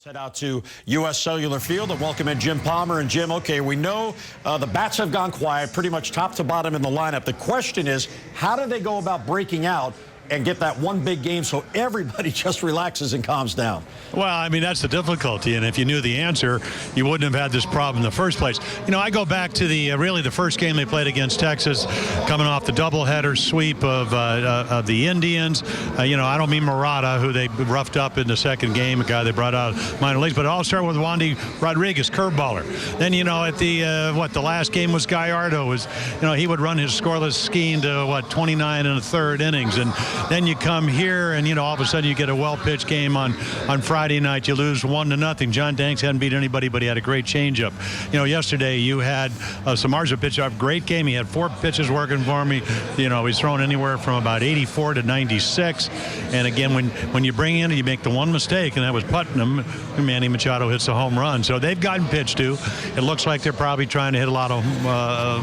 Head out to U.S. Cellular Field and welcome in Jim Palmer. And Jim, okay, we know the bats have gone quiet pretty much top to bottom in the lineup. The question is, how do they go about breaking out and get that one big game so everybody just relaxes and calms down? Well, I mean, that's the difficulty, and if you knew the answer, you wouldn't have had this problem in the first place. You know, I go back to the really the first game they played against Texas, coming off the doubleheader sweep of the Indians. You know, I don't mean Murata, who they roughed up in the second game, a guy they brought out of minor leagues, but it all started with Wandy Rodriguez, curveballer. Then, you know, at the the last game was Gallardo. He would run his scoreless scheme to 29 and a third innings, and then you come here and, all of a sudden you get a well-pitched game on Friday night. You lose 1-0. John Danks hadn't beat anybody, but he had a great changeup. Yesterday you had Samardzija pitch up. Great game. He had 4 pitches working for me. He's thrown anywhere from about 84 to 96. And again, when you bring in, you make the one mistake, and that was Putnam. Manny Machado hits a home run. So they've gotten pitched to. It looks like they're probably trying to hit a lot of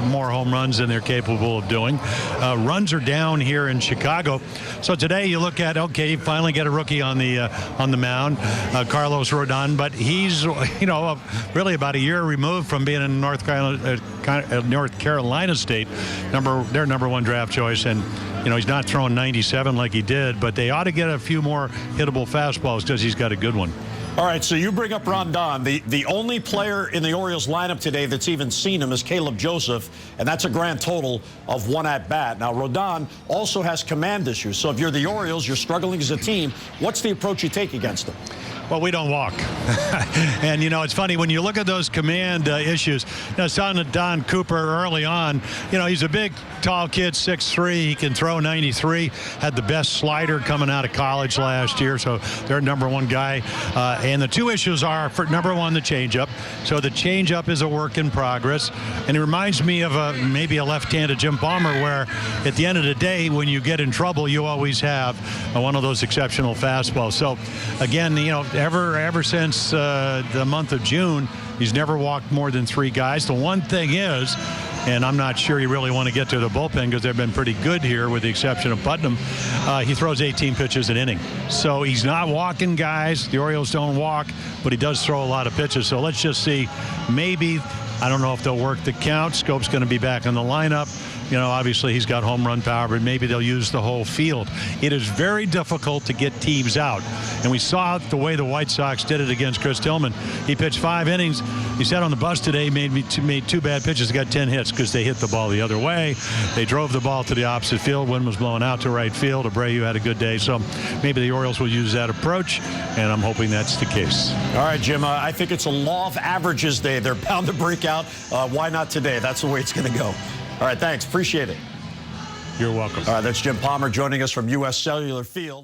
more home runs than they're capable of doing. Runs are down here in Chicago. So today you look at, okay, you finally get a rookie on the mound, Carlos Rodon, but he's really about a year removed from being in North Carolina State, their number 1 draft choice, and he's not throwing 97 like he did, but they ought to get a few more hittable fastballs because he's got a good one. All right, so you bring up Rodon. The only player in the Orioles lineup today that's even seen him is Caleb Joseph, and that's a grand total of 1 at-bat. Now, Rodon also has command issues, so if you're the Orioles, you're struggling as a team, what's the approach you take against him? Well, we don't walk. And, it's funny, when you look at those command issues, I saw Don Cooper early on. He's a big, tall kid, 6'3". He can throw 93. Had the best slider coming out of college last year, so they're number 1 guy. And the 2 issues are, for number 1, the changeup. So the changeup is a work in progress. And it reminds me of maybe a left-handed Jim Palmer, where at the end of the day, when you get in trouble, you always have one of those exceptional fastballs. So, again, ever since the month of June, he's never walked more than 3 guys. The one thing is, and I'm not sure you really want to get to the bullpen because they've been pretty good here with the exception of Putnam, he throws 18 pitches an inning. So he's not walking guys. The Orioles don't walk, but he does throw a lot of pitches. So let's just see. Maybe, I don't know if they'll work the count. Scope's going to be back in the lineup. Obviously he's got home run power, but maybe they'll use the whole field. It is very difficult to get teams out. And we saw the way the White Sox did it against Chris Tillman. He pitched 5 innings. He sat on the bus today, made 2 bad pitches, got 10 hits because they hit the ball the other way. They drove the ball to the opposite field. Wind was blowing out to right field. Abreu had a good day. So maybe the Orioles will use that approach, and I'm hoping that's the case. All right, Jim, I think it's a law of averages day. They're bound to break out. Why not today? That's the way it's going to go. All right, thanks. Appreciate it. You're welcome. All right, that's Jim Palmer joining us from U.S. Cellular Field.